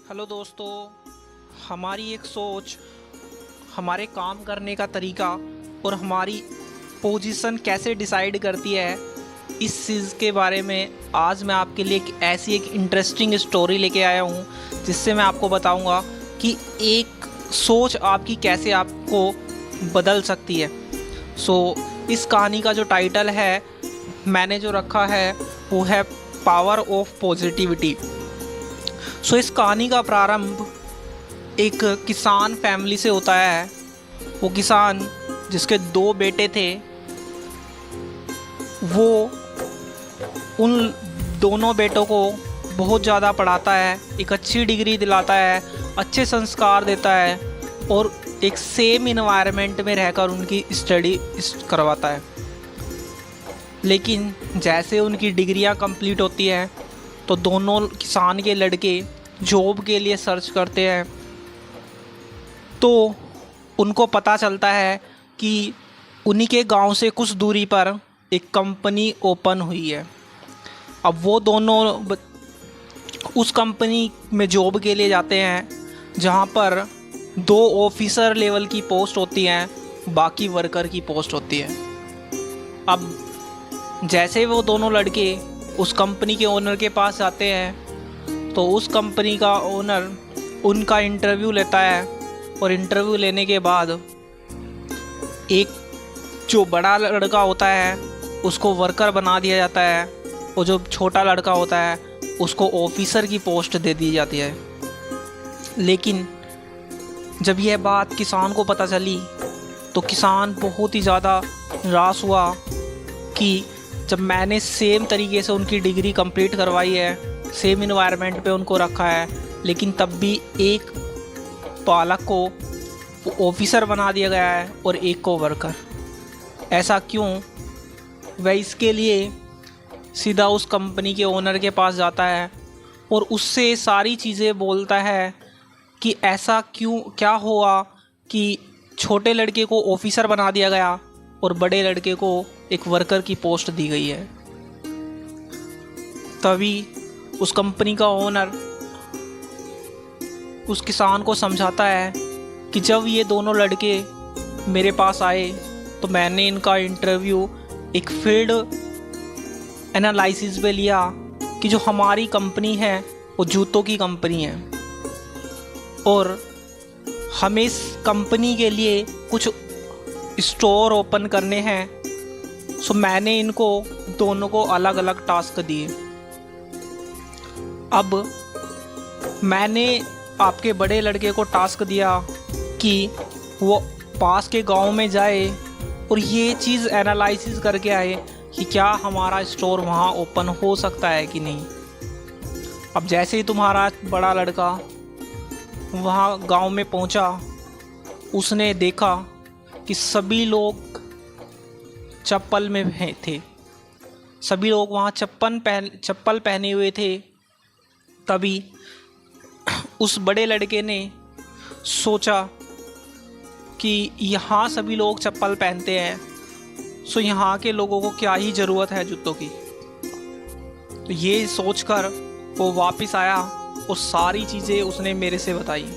Hello दोस्तों, हमारी एक सोच, हमारे काम करने का तरीका और हमारी पोजीशन कैसे डिसाइड करती है, इस चीज़ के बारे में आज मैं आपके लिए एक इंटरेस्टिंग स्टोरी लेके आया हूँ, जिससे मैं आपको बताऊँगा कि एक सोच आपकी कैसे आपको बदल सकती है। इस कहानी का जो टाइटल है मैंने जो रखा है वो है पावर ऑफ पॉजिटिविटी। इस कहानी का प्रारंभ एक किसान फैमिली से होता है। वो किसान जिसके 2 बेटे थे, वो उन दोनों बेटों को बहुत ज़्यादा पढ़ाता है, एक अच्छी डिग्री दिलाता है, अच्छे संस्कार देता है और एक सेम इन्वायरमेंट में रहकर उनकी स्टडी करवाता है। लेकिन जैसे उनकी डिग्रियां कंप्लीट होती हैं तो दोनों किसान के लड़के जॉब के लिए सर्च करते हैं। तो उनको पता चलता है कि उन्हीं के गांव से कुछ दूरी पर एक कंपनी ओपन हुई है। अब वो दोनों उस कंपनी में जॉब के लिए जाते हैं, जहां पर 2 ऑफिसर लेवल की पोस्ट होती हैं, बाकी वर्कर की पोस्ट होती है। अब जैसे वो दोनों लड़के उस कंपनी के ओनर के पास जाते हैं तो उस कंपनी का ओनर उनका इंटरव्यू लेता है और इंटरव्यू लेने के बाद एक जो बड़ा लड़का होता है उसको वर्कर बना दिया जाता है और जो छोटा लड़का होता है उसको ऑफिसर की पोस्ट दे दी जाती है। लेकिन जब यह बात किसान को पता चली तो किसान बहुत ही ज़्यादा निराश हुआ कि जब मैंने सेम तरीके से उनकी डिग्री कंप्लीट करवाई है, सेम इन्वायरमेंट पे उनको रखा है, लेकिन तब भी एक बालक को ऑफिसर बना दिया गया है और एक को वर्कर। ऐसा क्यों? वह इसके लिए सीधा उस कंपनी के ओनर के पास जाता है और उससे सारी चीज़ें बोलता है कि ऐसा क्यों, क्या हुआ कि छोटे लड़के को ऑफिसर बना दिया गया और बड़े लड़के को एक वर्कर की पोस्ट दी गई है। तभी उस कंपनी का ओनर उस किसान को समझाता है कि जब ये दोनों लड़के मेरे पास आए तो मैंने इनका इंटरव्यू एक फील्ड एनालिसिस पे लिया कि जो हमारी कंपनी है वो जूतों की कंपनी है और हमें इस कंपनी के लिए कुछ स्टोर ओपन करने हैं। मैंने इनको दोनों को अलग अलग टास्क दिए। अब मैंने आपके बड़े लड़के को टास्क दिया कि वो पास के गांव में जाए और ये चीज़ एनालिसिस करके आए कि क्या हमारा स्टोर वहाँ ओपन हो सकता है कि नहीं। अब जैसे ही तुम्हारा बड़ा लड़का वहाँ गांव में पहुँचा, उसने देखा कि सभी लोग चप्पल में थे, सभी लोग वहाँ चप्पल पहने हुए थे। तभी उस बड़े लड़के ने सोचा कि यहाँ सभी लोग चप्पल पहनते हैं, यहाँ के लोगों को क्या ही ज़रूरत है जूतों की। तो ये सोचकर वो वापस आया और सारी चीज़ें उसने मेरे से बताई।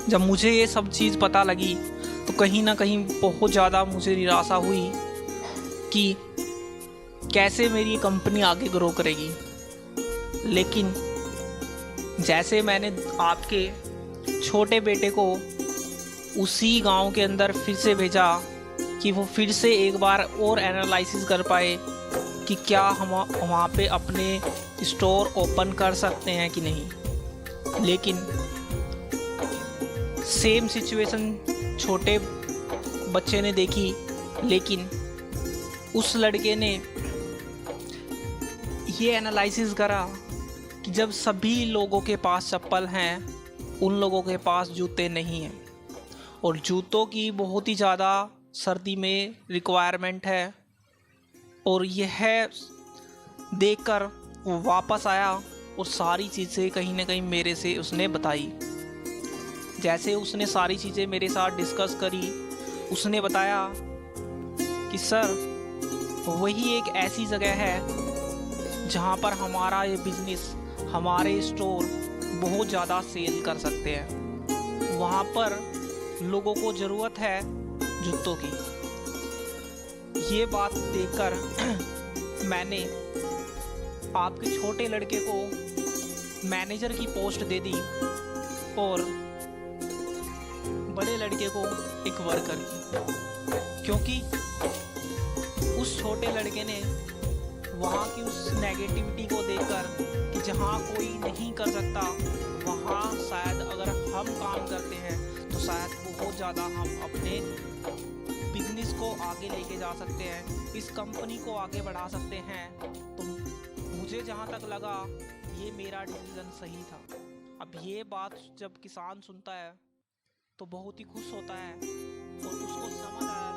जब मुझे ये सब चीज़ पता लगी तो कहीं ना कहीं बहुत ज़्यादा मुझे निराशा हुई कि कैसे मेरी कंपनी आगे ग्रो करेगी। लेकिन जैसे मैंने आपके छोटे बेटे को उसी गांव के अंदर फिर से भेजा कि वो फिर से एक बार और एनालिसिस कर पाए कि क्या हम वहाँ पे अपने स्टोर ओपन कर सकते हैं कि नहीं। लेकिन सेम सिचुएशन छोटे बच्चे ने देखी, लेकिन उस लड़के ने ये एनालिसिस करा कि जब सभी लोगों के पास चप्पल हैं, उन लोगों के पास जूते नहीं हैं और जूतों की बहुत ही ज़्यादा सर्दी में रिक्वायरमेंट है। और यह देखकर वो वापस आया और सारी चीज़ें कहीं ना कहीं मेरे से उसने बताई। जैसे उसने सारी चीज़ें मेरे साथ डिस्कस करी, उसने बताया कि सर वही एक ऐसी जगह है जहाँ पर हमारा ये बिज़नेस, हमारे स्टोर बहुत ज़्यादा सेल कर सकते हैं। वहाँ पर लोगों को ज़रूरत है जूतों की। ये बात देखकर मैंने आपके छोटे लड़के को मैनेजर की पोस्ट दे दी और बड़े लड़के को एक वर्कर की, क्योंकि उस छोटे लड़के ने वहाँ की उस नेगेटिविटी को देखकर कि जहाँ कोई नहीं कर सकता वहाँ शायद अगर हम काम करते हैं तो शायद बहुत ज़्यादा हम अपने बिजनेस को आगे लेके जा सकते हैं, इस कंपनी को आगे बढ़ा सकते हैं। तो मुझे जहाँ तक लगा ये मेरा डिसीज़न सही था। अब ये बात जब किसान सुनता है तो बहुत ही खुश होता है और उसको समझ आया